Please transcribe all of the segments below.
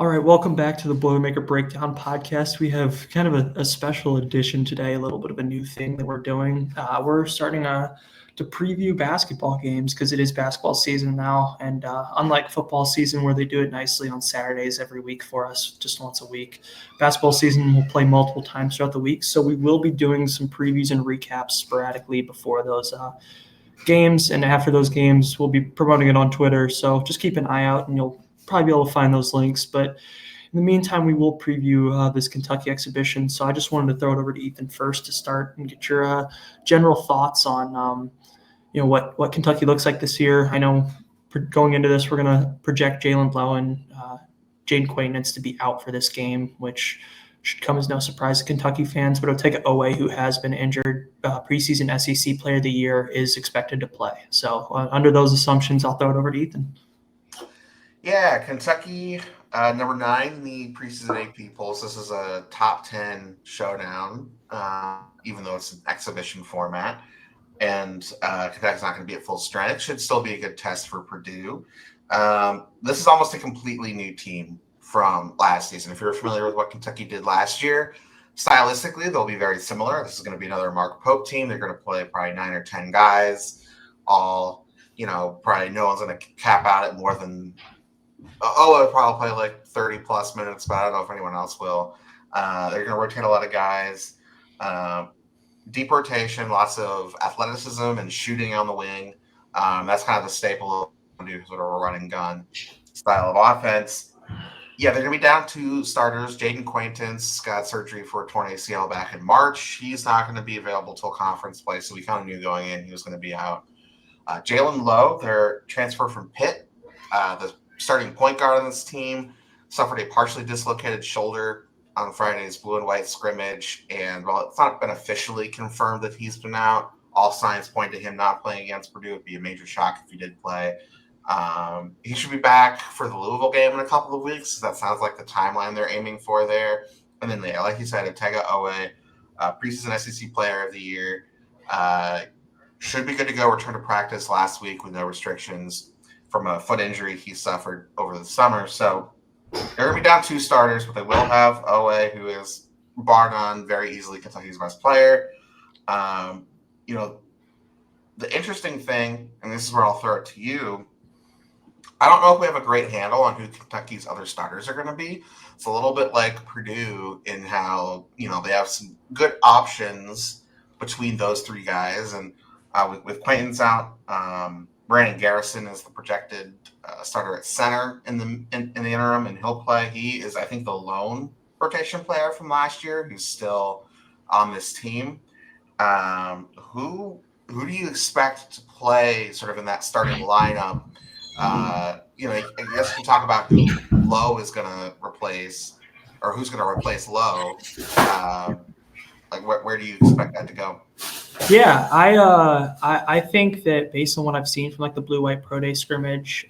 All right, welcome back to the Boilermaker Breakdown podcast. We have kind of a special edition today, a little bit of a new thing that we're doing. We're starting to preview basketball games because it is basketball season now. And unlike football season, where they do it nicely on Saturdays every week for us, just once a week, basketball season will play multiple times throughout the week. So we will be doing some previews and recaps sporadically before those games. And after those games, we'll be promoting it on Twitter. So just keep an eye out and you'll probably be able to find those links. But in the meantime, we will preview this Kentucky exhibition. So I just wanted to throw it over to Ethan first to start and get your general thoughts on, what Kentucky looks like this year. I know going into this, we're going to project Jalen Lowe and Jaden Quaintance to be out for this game, which should come as no surprise to Kentucky fans. But Otega Owe, who has been injured, preseason SEC Player of the Year, is expected to play. So under those assumptions, I'll throw it over to Ethan. Yeah, Kentucky, number 9 in the preseason AP polls. This is a top 10 showdown, even though it's an exhibition format. And Kentucky's not going to be at full strength. It should still be a good test for Purdue. This is almost a completely new team from last season. If you're familiar with what Kentucky did last year, stylistically, they'll be very similar. This is going to be another Mark Pope team. They're going to play probably 9 or 10 guys, all, probably no one's going to cap out at more than – I'll probably play like 30-plus minutes, but I don't know if anyone else will. They're going to rotate a lot of guys. Deep rotation, lots of athleticism and shooting on the wing. That's kind of the staple of Purdue, sort of a run and gun style of offense. Yeah, they're going to be down 2 starters. Jaden Quaintance got surgery for a torn ACL back in March. He's not going to be available till conference play, so we kind of knew going in he was going to be out. Jalen Lowe, their transfer from Pitt, the starting point guard on this team, suffered a partially dislocated shoulder on Friday's blue and white scrimmage. And while it's not been officially confirmed that he's been out, all signs point to him not playing against Purdue. It would be a major shock if he did play. He should be back for the Louisville game in a couple of weeks. That sounds like the timeline they're aiming for there. And then, like you said, Otega Owe, preseason SEC Player of the Year, should be good to go. Return to practice last week with no restrictions from a foot injury he suffered over the summer. So they're going to be down 2 starters, but they will have Owe, who is, bar none, very easily Kentucky's best player. The interesting thing, and this is where I'll throw it to you, I don't know if we have a great handle on who Kentucky's other starters are going to be. It's a little bit like Purdue in how, they have some good options between those 3 guys. And with Quaintance out, Brandon Garrison is the projected starter at center in the interim, and he'll play. He is, I think, the lone rotation player from last year who's still on this team. Who do you expect to play sort of in that starting lineup? I guess we talk about who Lowe is going to replace, or who's going to replace Lowe. Where do you expect that to go? Yeah, I think that based on what I've seen from the blue-white pro day scrimmage,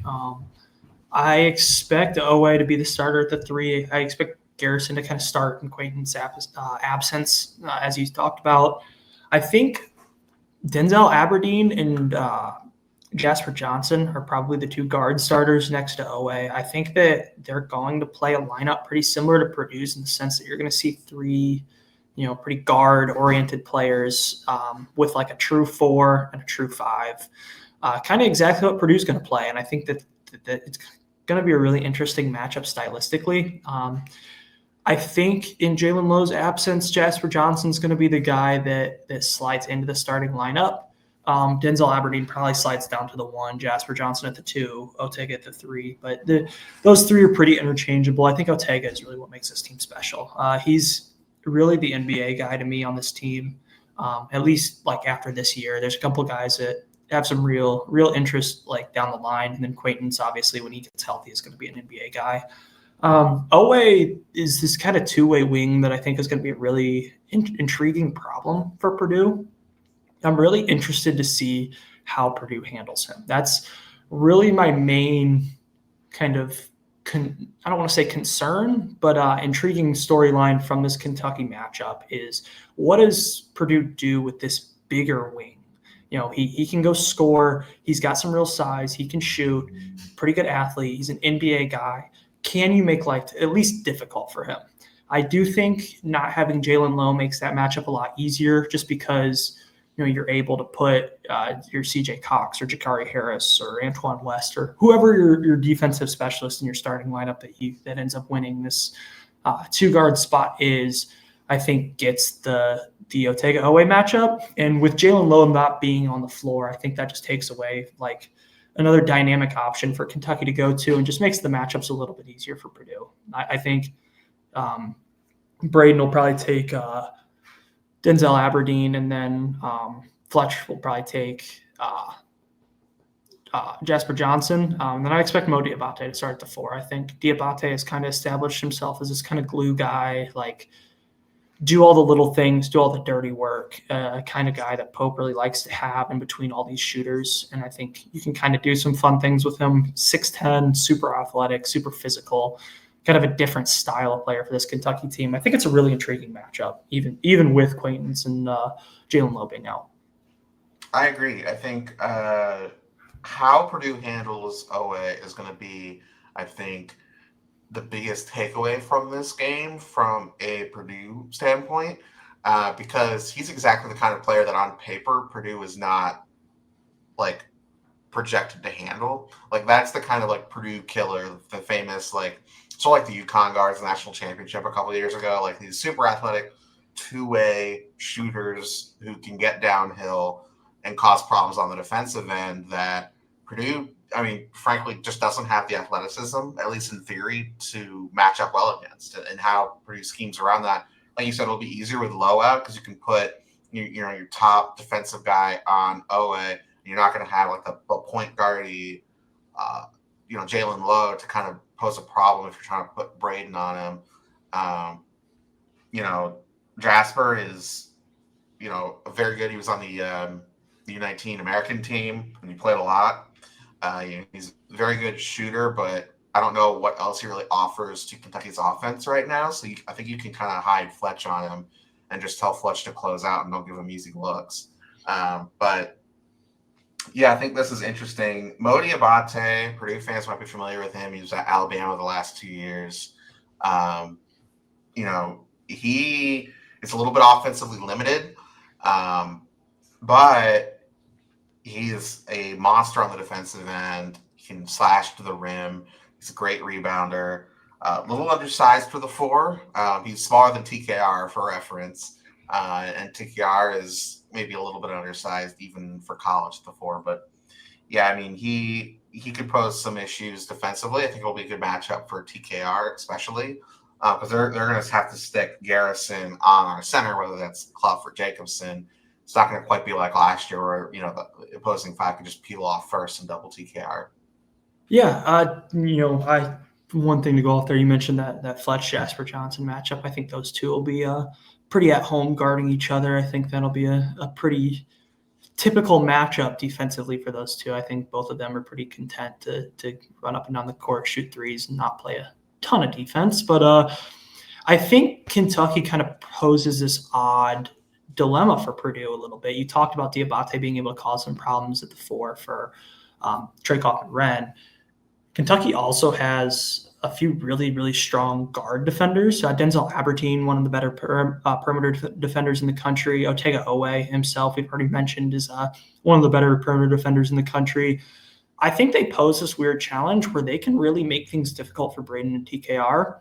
I expect Owe to be the starter at the 3. I expect Garrison to kind of start in Quaintance absence, as you talked about. I think Denzel Aberdeen and Jasper Johnson are probably the 2 guard starters next to Owe. I think that they're going to play a lineup pretty similar to Purdue's in the sense that you're going to see 3 pretty guard-oriented players with a true 4 and a true 5. Kind of exactly what Purdue's going to play. And I think that it's going to be a really interesting matchup stylistically. I think in Jalen Lowe's absence, Jasper Johnson's going to be the guy that slides into the starting lineup. Denzel Aberdeen probably slides down to the 1, Jasper Johnson at the 2, Otega at the 3. But those 3 are pretty interchangeable. I think Otega is really what makes this team special. He's really the NBA guy to me on this team, at least after this year. There's a couple of guys that have some real interest down the line, and then Quaintance, obviously, when he gets healthy, is going to be an NBA guy. Owe is this kind of 2-way wing that I think is going to be a really intriguing problem for Purdue. I'm really interested to see how Purdue handles him. That's really my main kind of I don't want to say concern, but intriguing storyline from this Kentucky matchup is, what does Purdue do with this bigger wing? He can go score. He's got some real size. He can shoot. Pretty good athlete. He's an NBA guy. can you make life at least difficult for him? I do think not having Jalen Lowe makes that matchup a lot easier, just because you're able to put your CJ Cox or Jakari Harris or Antoine West or whoever your defensive specialist in your starting lineup that ends up winning this 2-guard spot is. I think gets the Otega Owe matchup, and with Jalen Lowe not being on the floor, I think that just takes away like another dynamic option for Kentucky to go to, and just makes the matchups a little bit easier for Purdue. I think Braden will probably take Denzel Aberdeen, and then Fletch will probably take Jasper Johnson. Then I expect Mo Diabate to start at the 4. I think Diabate has kind of established himself as this kind of glue guy, like do all the little things, do all the dirty work, kind of guy that Pope really likes to have in between all these shooters. And I think you can kind of do some fun things with him. 6'10", super athletic, super physical, kind of a different style of player for this Kentucky team. I think it's a really intriguing matchup, even with Quaintance and Jalen Lowe being out. I agree. I think how Purdue handles Owe is going to be, I think, the biggest takeaway from this game from a Purdue standpoint, because he's exactly the kind of player that on paper Purdue is not like projected to handle. Like that's the kind of like Purdue killer, the famous like the UConn guards national championship a couple of years ago, like these super athletic two-way shooters who can get downhill and cause problems on the defensive end that Purdue, I mean, frankly, just doesn't have the athleticism, at least in theory, to match up well against. And how Purdue schemes around that, like you said, it'll be easier with Lowe out because you can put your top defensive guy on Owe. And you're not going to have like the point guardy, Jalen Lowe to kind of pose a problem if you're trying to put Braden on him. Jasper is, very good. He was on the U19 American team and he played a lot. He's a very good shooter, but I don't know what else he really offers to Kentucky's offense right now. So I think you can kind of hide Fletch on him and just tell Fletch to close out and don't give him easy looks. But yeah, I think this is interesting. Mo Diabate, Purdue fans might be familiar with him. He was at Alabama the last 2 years. He is a little bit offensively limited, but he's a monster on the defensive end. He can slash to the rim. He's a great rebounder. A little undersized for the 4. He's smaller than TKR for reference. And TKR is maybe a little bit undersized even for college at the 4. But yeah, I mean, he could pose some issues defensively. I think it'll be a good matchup for TKR, especially because they're going to have to stick Garrison on our center, whether that's Clough or Jacobson. It's not going to quite be like last year where, the opposing 5 could just peel off first and double TKR. Yeah. One thing to go off there, you mentioned that Fletch Jasper Johnson matchup. I think those two will be pretty at home guarding each other. I think that'll be a pretty typical matchup defensively for those two. I think both of them are pretty content to run up and down the court, shoot threes, and not play a ton of defense. But I think Kentucky kind of poses this odd dilemma for Purdue a little bit. You talked about Diabate being able to cause some problems at the 4 for Trey Kaufman-Renn. Kentucky also has a few really, really strong guard defenders. Denzel Aberdeen, one of the better perimeter defenders in the country. Otega Owe himself, we've already mentioned, is one of the better perimeter defenders in the country. I think they pose this weird challenge where they can really make things difficult for Braden and TKR.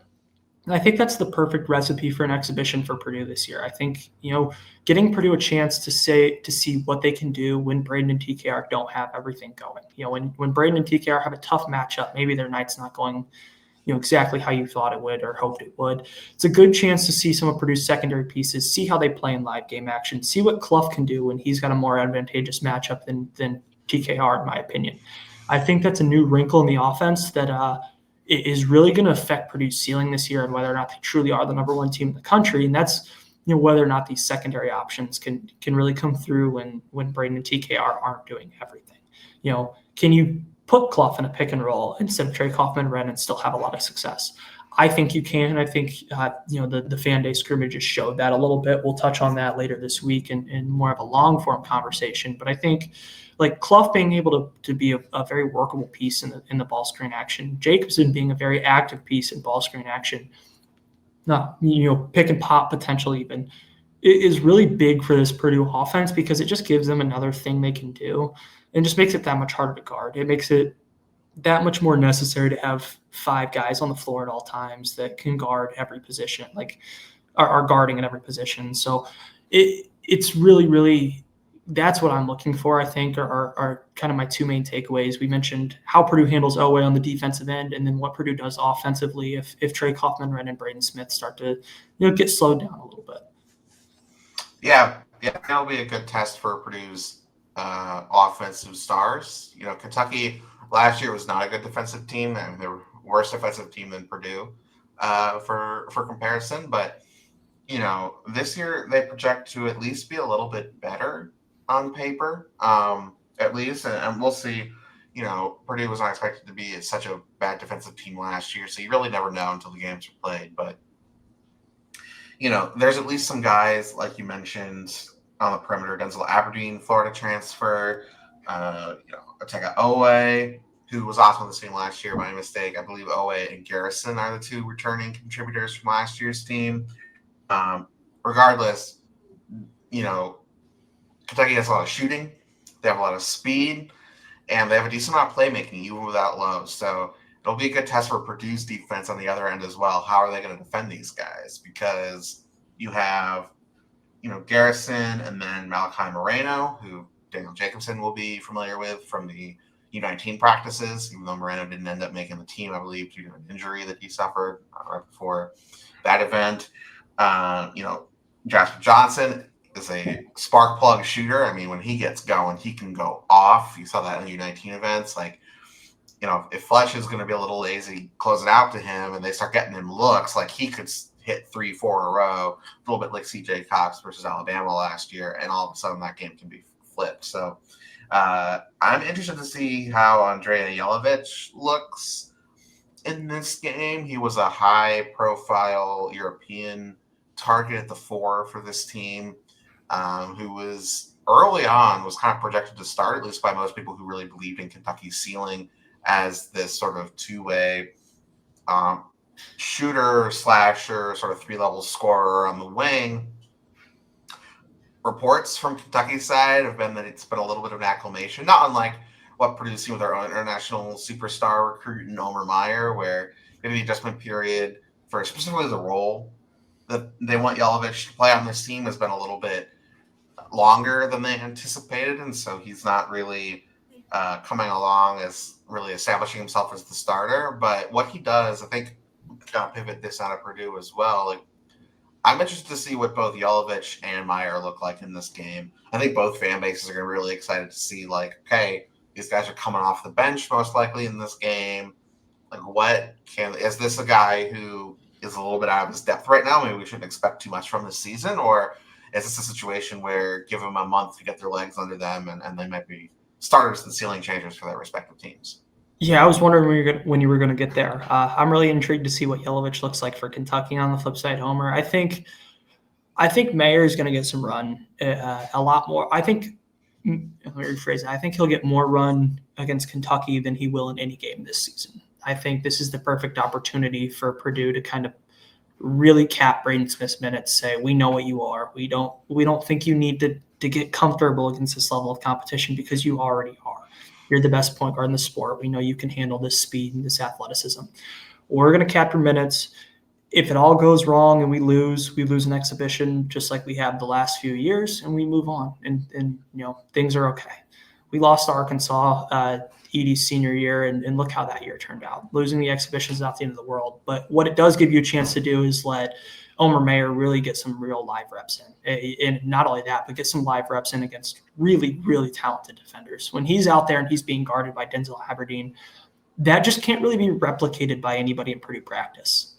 And I think that's the perfect recipe for an exhibition for Purdue this year. I think, getting Purdue a chance to see what they can do when Braden and TKR don't have everything going. When Braden and TKR have a tough matchup, maybe their night's not going, exactly how you thought it would or hoped it would. It's a good chance to see some of Purdue's secondary pieces, see how they play in live game action, see what Clough can do when he's got a more advantageous matchup than TKR, in my opinion. I think that's a new wrinkle in the offense that it is really going to affect Purdue's ceiling this year and whether or not they truly are the number 1 team in the country. And that's, whether or not these secondary options can really come through when Braden and TKR aren't doing everything. Can you put Clough in a pick and roll instead of Trey Kaufman-Renn and still have a lot of success? I think you can. I think the fan day scrimmages showed that a little bit. We'll touch on that later this week in more of a long form conversation. But I think like Clough being able to be a very workable piece in the ball screen action, Jacobson being a very active piece in ball screen action, pick and pop potential even, is really big for this Purdue offense because it just gives them another thing they can do and just makes it that much harder to guard. It makes it that much more necessary to have 5 guys on the floor at all times that can guard every position, like are guarding at every position. So it's really, really, that's what I'm looking for, I think, are kind of my 2 main takeaways. We mentioned how Purdue handles Oweh on the defensive end, and then what Purdue does offensively if Trey Kaufman-Renn and Braden Smith start to get slowed down a little bit. Yeah, that'll be a good test for Purdue's offensive stars. Kentucky last year was not a good defensive team, and they were worse defensive team than Purdue for comparison. But this year they project to at least be a little bit better on paper, at least, and we'll see. Purdue was not expected to be such a bad defensive team last year, so you really never know until the games are played. But there's at least some guys like you mentioned on the perimeter. Denzel Aberdeen, Florida transfer. Otega Oweh, who was also on the team last year by mistake. I believe Oweh and Garrison are the 2 returning contributors from last year's team. Regardless, Kentucky has a lot of shooting. They have a lot of speed, and they have a decent amount of playmaking, even without Lowe. So it'll be a good test for Purdue's defense on the other end as well. How are they going to defend these guys? Because you have, Garrison and then Malachi Moreno, who Daniel Jacobson will be familiar with from the U19 practices, even though Moreno didn't end up making the team, I believe, due to an injury that he suffered right before that event. Jasper Johnson is a spark plug shooter. I mean, when he gets going, he can go off. You saw that in the U19 events. Like, if Fletch is going to be a little lazy, close it out to him, and they start getting him looks, like he could hit 3-4 in a row, a little bit like CJ Cox versus Alabama last year, and all of a sudden that game can be flipped. So I'm interested to see how Andrea Jelovich looks in this game. He was a high-profile European target at the 4 for this team, who was early on was kind of projected to start, at least by most people who really believed in Kentucky's ceiling as this sort of 2-way shooter, slasher, sort of 3-level scorer on the wing. Reports from Kentucky's side have been that it's been a little bit of an acclimation, not unlike what Purdue's seen with our own international superstar recruit in Omer Meyer, where maybe the adjustment period for specifically the role that they want Jelovich to play on this team has been a little bit longer than they anticipated, and so he's not really coming along as really establishing himself as the starter. But what he does, I think, kind of pivot this out of Purdue as well. Like, I'm interested to see what both Jelovich and Meyer look like in this game. I think both fan bases are going to be really excited to see, like, okay, these guys are coming off the bench most likely in this game. Like, is this a guy who is a little bit out of his depth right now? Maybe we shouldn't expect too much from this season, or is this a situation where give them a month to get their legs under them and they might be starters and ceiling changers for their respective teams? Yeah, I was wondering when you were going to get there. I'm really intrigued to see what Jelovich looks like for Kentucky. On the flip side, Homer, I think Mayer is going to get some run, a lot more. Let me rephrase it. I think he'll get more run against Kentucky than he will in any game this season. I think this is the perfect opportunity for Purdue to kind of really cap Braden Smith's minutes, say, we know what you are. We don't think you need to get comfortable against this level of competition because you already are. You're the best point guard in the sport. We know you can handle this speed and this athleticism. We're going to cap your minutes. If it all goes wrong and we lose an exhibition just like we have the last few years, and we move on, and things are okay. We lost to Arkansas Edie's senior year, and look how that year turned out. Losing the exhibition is not the end of the world, but what it does give you a chance to do is let Omer Meyer really get some real live reps in. And not only that, but get some live reps in against really, really talented defenders. When he's out there and he's being guarded by Denzel Aberdeen, that just can't really be replicated by anybody in Purdue practice.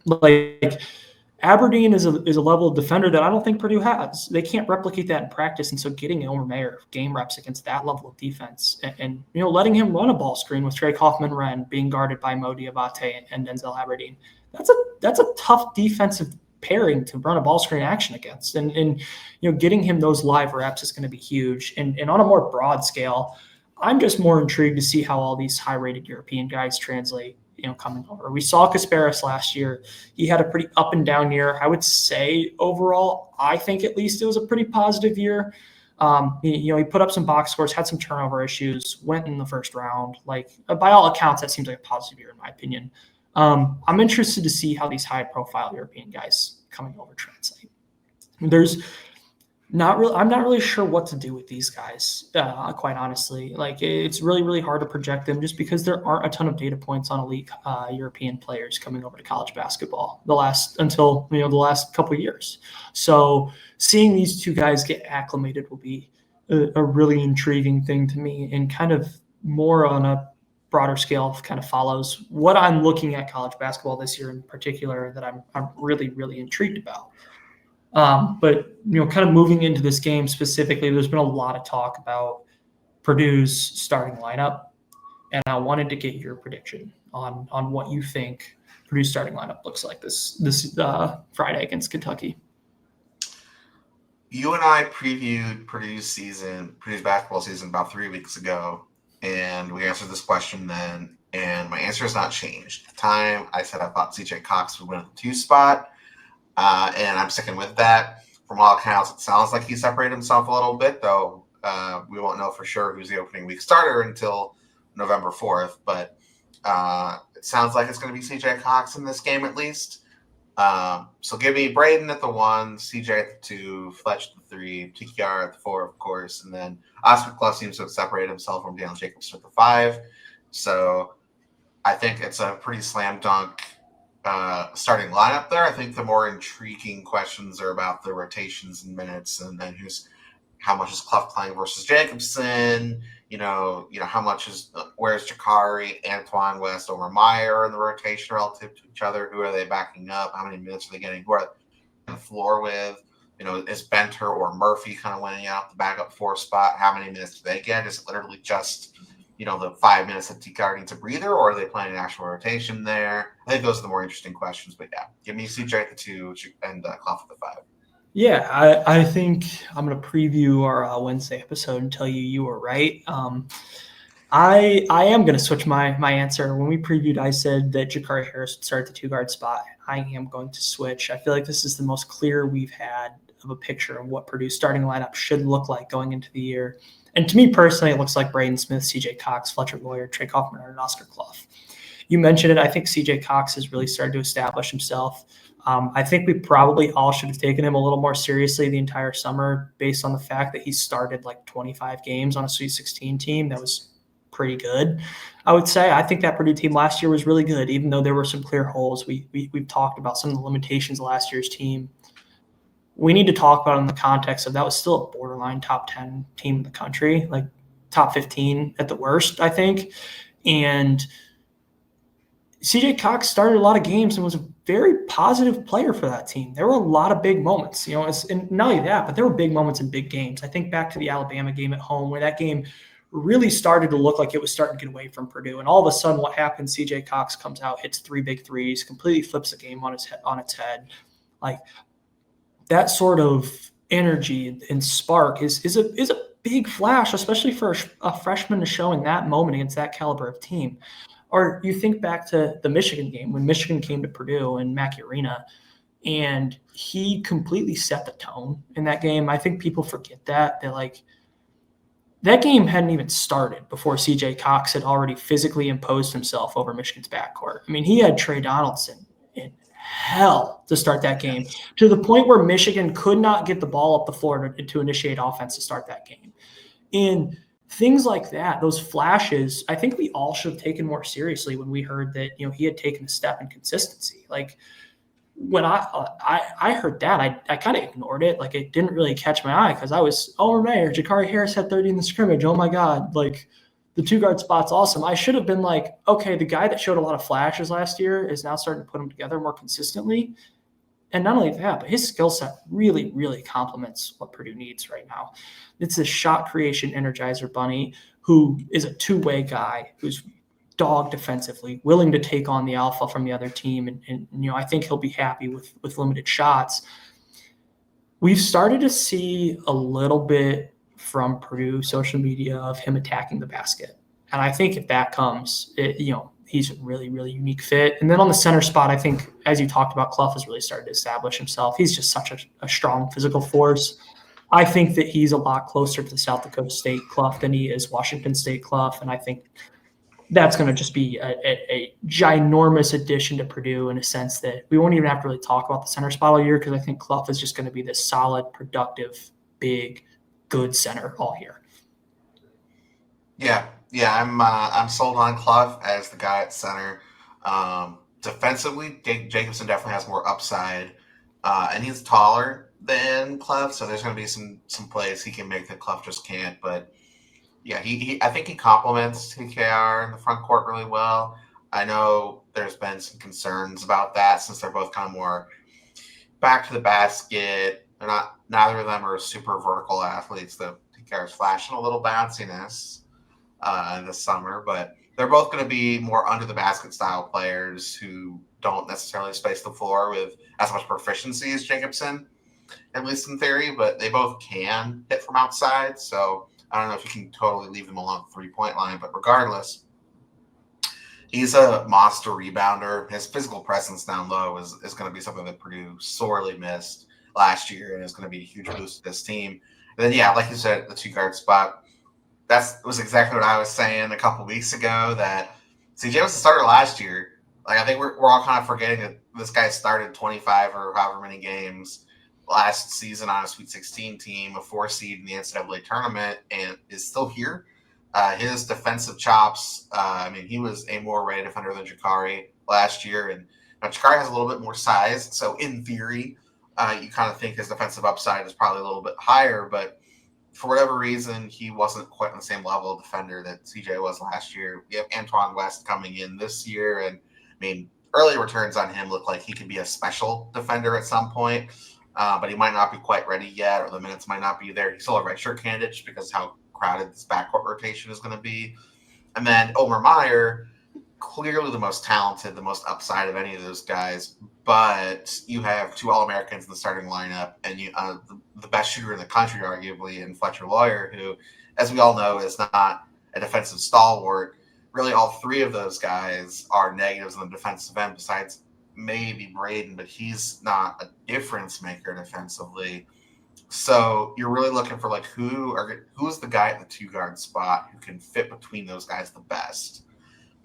Like, Aberdeen is a level of defender that I don't think Purdue has. They can't replicate that in practice, and so getting Elmer Mayer game reps against that level of defense and letting him run a ball screen with Trey Kaufman-Renn being guarded by Mo Diabate and Denzel Aberdeen, that's a tough defensive pairing to run a ball screen action against. And getting him those live reps is going to be huge. And on a more broad scale, I'm just more intrigued to see how all these high-rated European guys translate coming over. We saw Kasparis last year. He had a pretty up and down year. I would say overall, I think at least it was a pretty positive year. He put up some box scores, had some turnover issues, went in the first round. Like by all accounts, that seems like a positive year in my opinion. I'm interested to see how these high-profile European guys coming over translate. I'm not really sure what to do with these guys, quite honestly. Like it's really, really hard to project them just because there aren't a ton of data points on elite European players coming over to college basketball until the last couple of years. So seeing these two guys get acclimated will be a really intriguing thing to me, and kind of more on a broader scale kind of follows what I'm looking at college basketball this year in particular that I'm really, really intrigued about. But kind of moving into this game specifically, there's been a lot of talk about Purdue's starting lineup, and I wanted to get your prediction on what you think Purdue's starting lineup looks like this Friday against Kentucky. You and I previewed Purdue's basketball season about 3 weeks ago, and we answered this question then, and my answer has not changed. At the time, I said I thought CJ Cox would win at the 2 spot. And I'm sticking with that. From all accounts, it sounds like he separated himself a little bit, though we won't know for sure who's the opening week starter until November 4th. But it sounds like it's going to be CJ Cox in this game at least. So give me Braden at the 1, CJ at the 2, Fletch at the 3, TKR at the 4, of course. And then Oscar Clough seems to have separated himself from Daniel Jacobs at the 5. So I think it's a pretty slam dunk starting lineup there. I think the more intriguing questions are about the rotations and minutes, and then how much is Clough playing versus Jacobson. How much is where's Jakari, Antoine West, Omar Meyer in the rotation relative to each other? Who are they backing up? How many minutes are they getting? Who are they on the floor with? Is Benter or Murphy kind of winning out the backup 4 spot? How many minutes do they get? Is it literally just the 5 minutes that TKR needs a breather, or are they playing an actual rotation there? I think those are the more interesting questions. But yeah, give me CJ at the 2 and Clough at the 5. Yeah, I think I'm going to preview our Wednesday episode and tell you were right. I am going to switch my answer. When we previewed, I said that Jakari Harris would start the 2-guard spot. I am going to switch. I feel like this is the most clear we've had of a picture of what Purdue's starting lineup should look like going into the year. And to me personally, it looks like Braden Smith, CJ Cox, Fletcher Lawyer, Trey Kaufman, and Oscar Clough. You mentioned it. I think CJ Cox has really started to establish himself. I think we probably all should have taken him a little more seriously the entire summer based on the fact that he started like 25 games on a Sweet 16 team. That was pretty good, I would say. I think that Purdue team last year was really good, even though there were some clear holes. We've talked about some of the limitations of last year's team. We need to talk about it in the context of that was still a borderline top 10 team in the country, like top 15 at the worst, I think. And CJ Cox started a lot of games and was a very positive player for that team. There were a lot of big moments, and not only that, but there were big moments in big games. I think back to the Alabama game at home where that game really started to look like it was starting to get away from Purdue. And all of a sudden what happens, CJ Cox comes out, hits 3 big threes, completely flips the game on its head. Like, that sort of energy and spark is a big flash, especially for a freshman to show in that moment against that caliber of team. Or you think back to the Michigan game when Michigan came to Purdue and Mackey Arena, and he completely set the tone in that game. I think people forget that that game hadn't even started before CJ Cox had already physically imposed himself over Michigan's backcourt. I mean, he had Trey Donaldson in hell to start that game, to the point where Michigan could not get the ball up the floor to initiate offense to start that game. And things like that, those flashes, I think we all should have taken more seriously when we heard that, he had taken a step in consistency. Like, when I heard that, I kind of ignored it. Like, it didn't really catch my eye because I was, Mayer, Jakari Harris had 30 in the scrimmage. Oh my God. Like, the 2-guard spot's awesome. I should have been like, okay, the guy that showed a lot of flashes last year is now starting to put them together more consistently. And not only that, but his skill set really, really complements what Purdue needs right now. It's a shot creation energizer bunny who is a two-way guy who's dog defensively, willing to take on the alpha from the other team. And I think he'll be happy with limited shots. We've started to see a little bit from Purdue social media of him attacking the basket. And I think if that comes, he's a really, really unique fit. And then on the center spot, I think, as you talked about, Clough has really started to establish himself. He's just such a strong physical force. I think that he's a lot closer to the South Dakota State Clough than he is Washington State Clough. And I think that's going to just be a ginormous addition to Purdue in a sense that we won't even have to really talk about the center spot all year because I think Clough is just going to be this solid, productive, big, good center all year. Yeah, I'm sold on Clough as the guy at center. Defensively, Jacobson definitely has more upside, and he's taller than Clough, so there's going to be some plays he can make that Clough just can't. But yeah, I think he complements TKR in the front court really well. I know there's been some concerns about that since they're both kind of more back to the basket. Neither of them are super vertical athletes. The TKR is flashing a little bounciness this summer, but they're both going to be more under the basket style players who don't necessarily space the floor with as much proficiency as Jacobson, at least in theory, but they both can hit from outside. So I don't know if you can totally leave them along the 3-point line, but regardless, he's a monster rebounder. His physical presence down low is going to be something that Purdue sorely missed last year, and it's going to be a huge boost to this team. And then, yeah, like you said, the 2-guard spot, that was exactly what I was saying a couple weeks ago, that CJ was the starter last year. Like, I think we're all kind of forgetting that this guy started 25 or however many games last season on a Sweet 16 team, a 4 seed in the NCAA tournament, and is still here. His defensive chops, he was a more ready defender than Jakari last year, and Jakari has a little bit more size, so in theory, you kind of think his defensive upside is probably a little bit higher, but for whatever reason, he wasn't quite on the same level of defender that CJ was last year. We have Antoine West coming in this year, and early returns on him look like he could be a special defender at some point. But he might not be quite ready yet, or the minutes might not be there. He's still a redshirt candidate just because how crowded this backcourt rotation is going to be. And then Omer Meyer, clearly the most talented, the most upside of any of those guys. But you have 2 All-Americans in the starting lineup, and the best shooter in the country, arguably, in Fletcher Lawyer, who, as we all know, is not a defensive stalwart. Really, all 3 of those guys are negatives on the defensive end, besides maybe Braden, but he's not a difference maker defensively. So you're really looking for who's the guy at the 2-guard spot who can fit between those guys the best.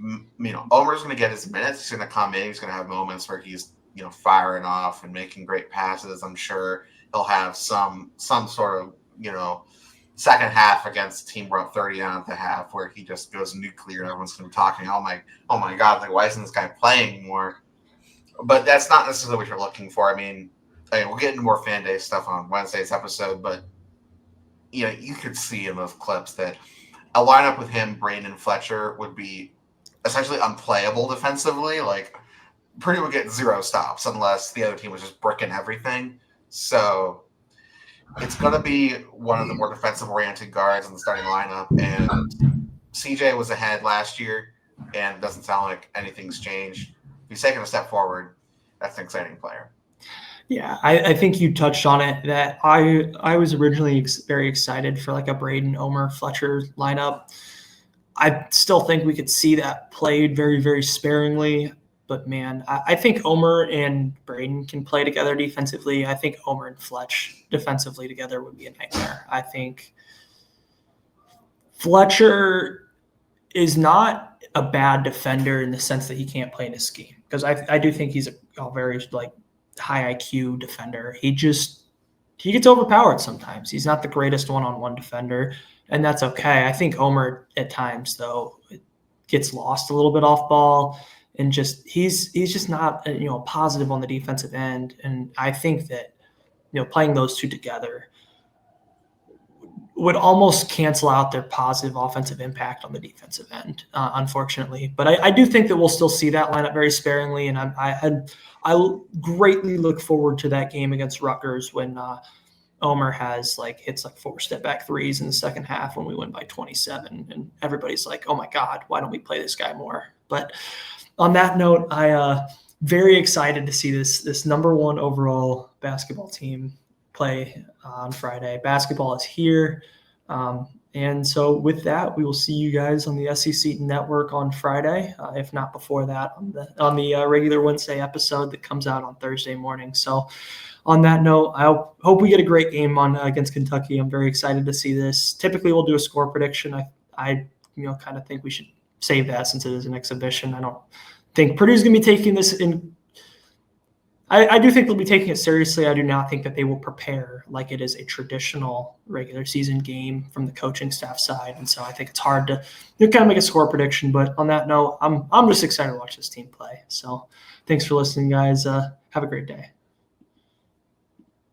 Omer's going to get his minutes. He's going to come in. He's going to have moments where he's firing off and making great passes. I'm sure he'll have some sort of second half against a team we're up 30 down at the half where he just goes nuclear. Everyone's going to be talking, oh my God, why isn't this guy playing more? But that's not necessarily what you're looking for. We'll get into more fan day stuff on Wednesday's episode, but you could see in those clips that a lineup with him, Braden, and Fletcher would be essentially unplayable defensively. Like, Purdue would get 0 stops unless the other team was just bricking everything. So it's going to be one of the more defensive-oriented guards in the starting lineup, and CJ was ahead last year, and it doesn't sound like anything's changed. If he's taking a step forward, that's an exciting player. Yeah, I think you touched on it, that I was originally very excited for like a Braden, Omer, Fletcher lineup. I still think we could see that played very, very sparingly. But, man, I think Omer and Braden can play together defensively. I think Omer and Fletch defensively together would be a nightmare. I think Fletcher is not a bad defender in the sense that he can't play in his scheme, because I do think he's a very high IQ defender. He gets overpowered sometimes. He's not the greatest one-on-one defender, and that's okay. I think Omer at times, though, gets lost a little bit off ball, and he's just not positive on the defensive end. And I think that playing those 2 together would almost cancel out their positive offensive impact on the defensive end, unfortunately. But I do think that we'll still see that lineup very sparingly, and I greatly look forward to that game against Rutgers when Omer hits 4 step back threes in the second half when we win by 27, and everybody's like, "Oh my God, why don't we play this guy more?" But on that note, I very excited to see this number 1 overall basketball team play on Friday. Basketball is here. And so with that, we will see you guys on the SEC Network on Friday, if not before that, on the regular Wednesday episode that comes out on Thursday morning. So on that note, I hope we get a great game against Kentucky. I'm very excited to see this. Typically, we'll do a score prediction. I kind of think we should save that since it is an exhibition. I don't think Purdue's going to be taking this in. I do think they'll be taking it seriously. I do not think that they will prepare like it is a traditional regular season game from the coaching staff side. And so I think it's hard to kind of make a score prediction. But on that note, I'm just excited to watch this team play. So thanks for listening, guys. Have a great day.